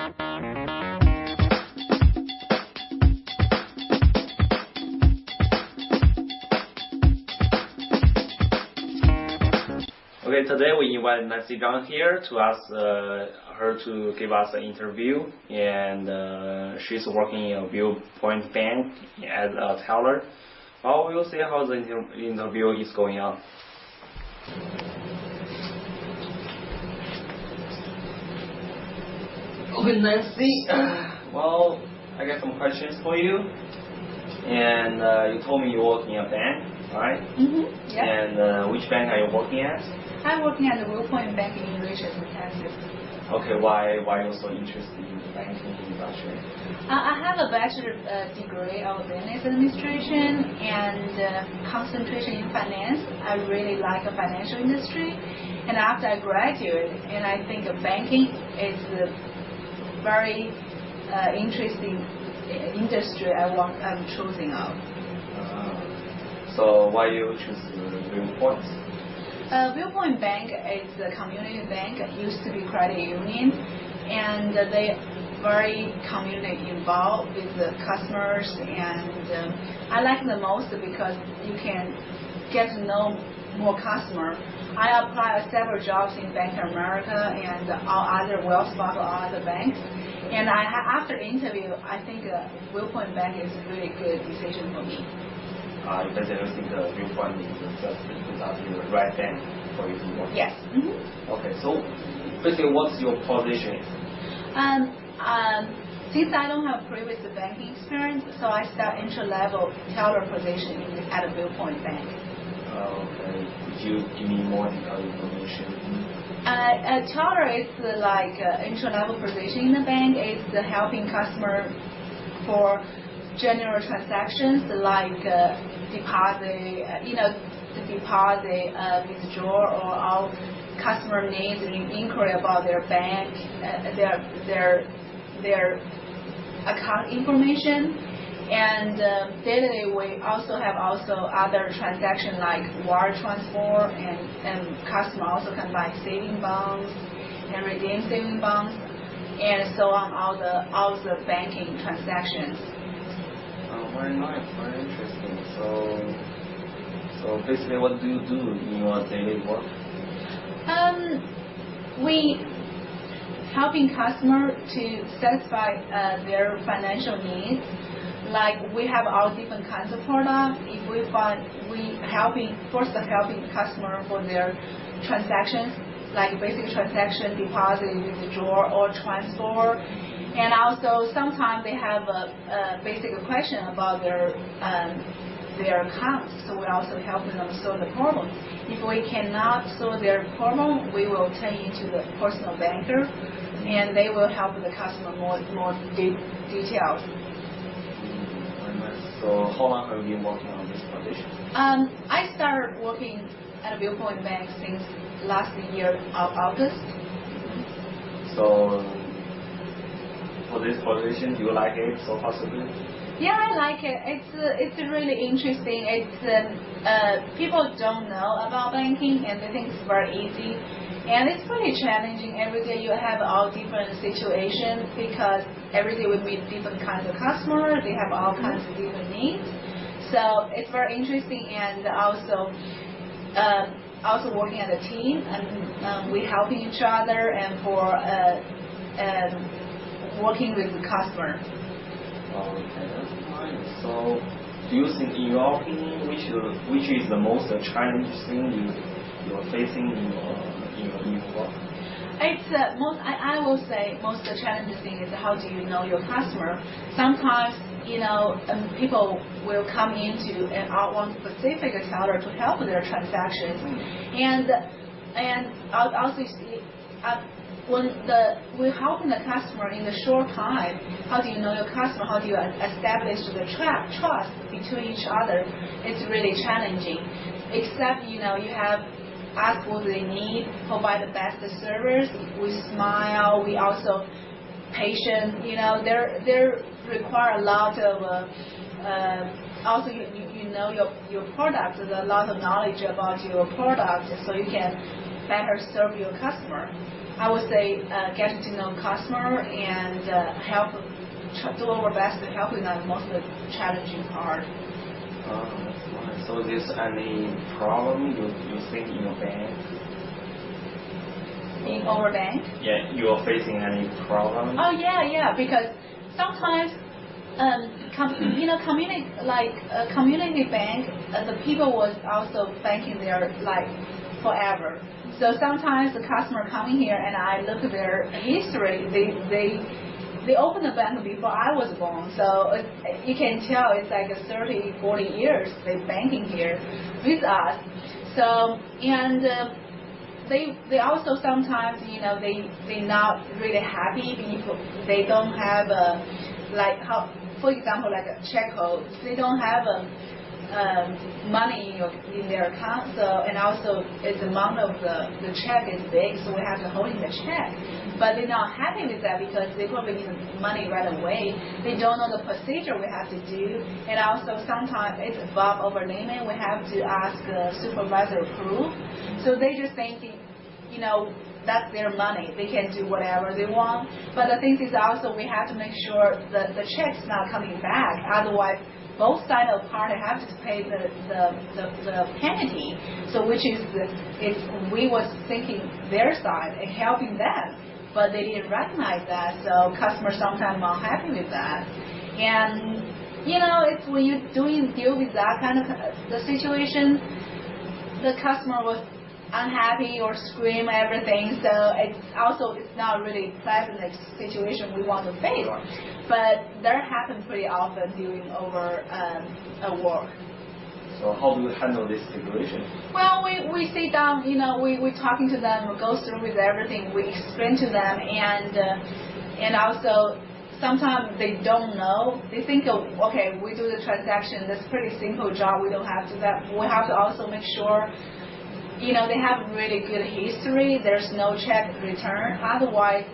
Okay, today we invite Nancy Zhang here to ask her to give us an interview, and she's working in a Viewpoint Bank as a teller. Well, we'll see how the interview is going on. Okay, Nancy, well, I got some questions for you. And you told me you work in a bank, right? Mm-hmm. Yeah. And which bank are you working at? I'm working at the Viewpoint Bank in Richardson, Texas. Okay, why are you so interested in the banking industry? I have a bachelor degree of business administration and concentration in finance. I really like the financial industry, and after I graduated, and I think banking is a very interesting industry I'm choosing of. So why you choose Viewpoint? Viewpoint Bank is a community bank. It used to be credit union, and they very community involved with the customers. And I like the most because you can get to know more customer. I applied several jobs in Bank of America and all other Wells Fargo, all other banks. And after interview, I think Viewpoint Bank is a really good decision for me. You basically think Viewpoint is just the right bank for you to work? Yes. Mm-hmm. Okay, so basically what's your position? Since I don't have previous banking experience, so I start entry-level teller position at a Viewpoint Bank. Okay, could you give me more detailed information? A teller is like entry-level position in the bank. It's helping customer for general transactions like deposit, the deposit, withdrawal, or all customer needs and inquiry about their bank, their account information. And daily we also have other transactions like wire transfer, and customer also can buy saving bonds and redeem saving bonds, and so on, all the banking transactions. Very nice, very interesting. So basically, what do you do in your daily work? We helping customer to satisfy their financial needs. Like we have all different kinds of products. If we find helping customer for their transactions, like basic transaction, deposit, withdrawal, or transfer. And also sometimes they have a basic question about their accounts, so we also help them solve the problem. If we cannot solve their problem, we will turn into the personal banker, and they will help the customer more details. So how long have you been working on this position? I started working at a Viewpoint Bank since last year of August. So for this position, do you like it so far so good? Yeah, I like it. It's really interesting. It's people don't know about banking and they think it's very easy, and it's pretty challenging. Every day you have all different situations because every day we meet different kinds of customers. They have all kinds of different needs. So it's very interesting, and also working as a team, and we helping each other and for working with the customer. Okay, that's nice. So, do you think, in your opinion, which is the most challenging thing you are facing in your work? It's I will say most challenging thing is how do you know your customer. Sometimes people will come into and want specific teller to help their transactions, and also when we're helping the customer in a short time, how do you know your customer? How do you establish the trust between each other? It's really challenging. Except you have ask what they need, provide the best service. We smile. We also patient. They require a lot of. Also, you know your product. There's a lot of knowledge about your product, so you can better serve your customer. I would say getting to know customer and do our best to help them most of the challenging part. That's nice. So, is there any problem you think in your bank? In our bank? Yeah, you are facing any problem? Oh yeah, because sometimes community bank, the people was also banking there like forever. So sometimes the customer coming here and I look at their history, they opened the bank before I was born. So you can tell it's like 30, 40 years they banking here with us. So and they also sometimes they not really happy if they don't have for example like a check hold, they don't have money in their account, so and also its amount of the check is big, so we have to hold in the check. But they're not happy with that because they probably need the money right away. They don't know the procedure we have to do, and also sometimes it's above our limit. We have to ask the supervisor approve. So they just thinking, that's their money. They can do whatever they want. But the thing is also we have to make sure that the check's not coming back. Otherwise, both sides of the party have to pay the penalty. So which is we was thinking their side and helping them, but they didn't recognize that. So customers sometimes not happy with that. And it's when you deal with that kind of the situation, the customer was unhappy or scream everything, so it's not really pleasant situation we want to face. But that happens pretty often during our work. So how do you handle this situation? Well, we sit down, we talking to them, we go through with everything, we explain to them, and also sometimes they don't know. They think, okay, we do the transaction, that's pretty simple job, we don't have to do that. We have to also make sure they have really good history. There's no check return. Otherwise,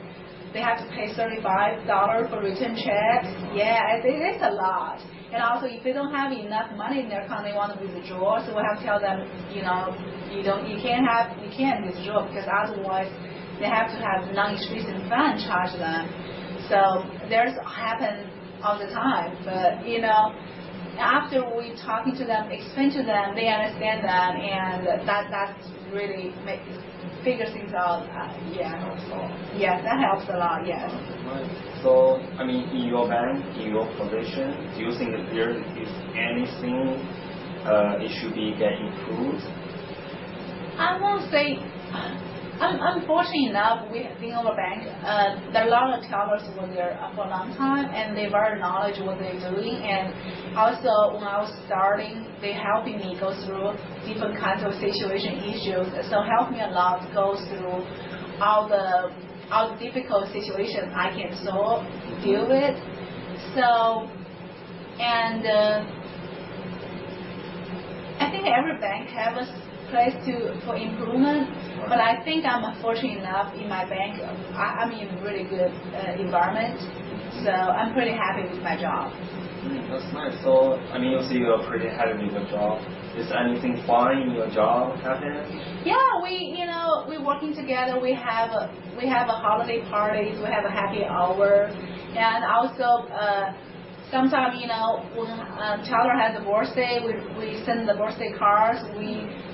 they have to pay $35 for return checks. Yeah, it is a lot. And also, if they don't have enough money in their account, they want to withdraw. So we have to tell them, you can't withdraw because otherwise, they have to have non-existent fund charge them. So there's happen all the time. But after we talking to them, explain to them, they understand that, and that's really figure things out. Yes, that helps a lot. Yes. So, in your bank, in your position, do you think that there is anything it should be get improved? I won't say. Unfortunately enough, in our bank, there are a lot of tellers who were there for a long time, and they very knowledge what they're doing. And also, when I was starting, they helping me go through different kinds of situation issues. So helped me a lot to go through all the difficult situations I can deal with. So, and I think every bank have a place for improvement, but I think I'm fortunate enough in my bank. I'm in a really good environment, so I'm pretty happy with my job. That's nice. So you say you're pretty happy with your job. Is anything fun in your job happen? Yeah, we working together. We have a holiday parties. We have a happy hour, and also. Sometimes, when Tyler has a birthday, we send the birthday cards.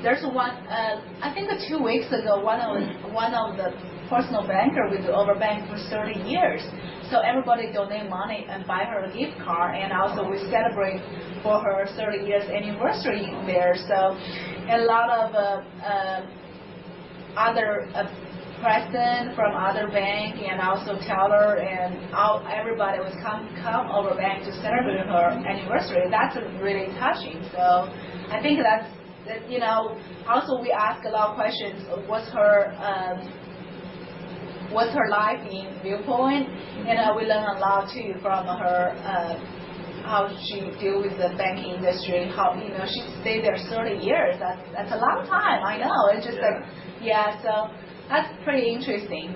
There's one. I think 2 weeks ago, one of the personal banker with our bank for 30 years. So everybody donate money and buy her a gift card, and also we celebrate for her 30 years anniversary there. So a lot of other. President from other bank and also teller and everybody was come over bank to celebrate her anniversary. That's really touching. So I think that's also we ask a lot of questions. What's her life in viewpoint? And we learn a lot too from her. How she deal with the banking industry? How she stayed there 30 years. That's a long time. I know. It's just so. That's pretty interesting.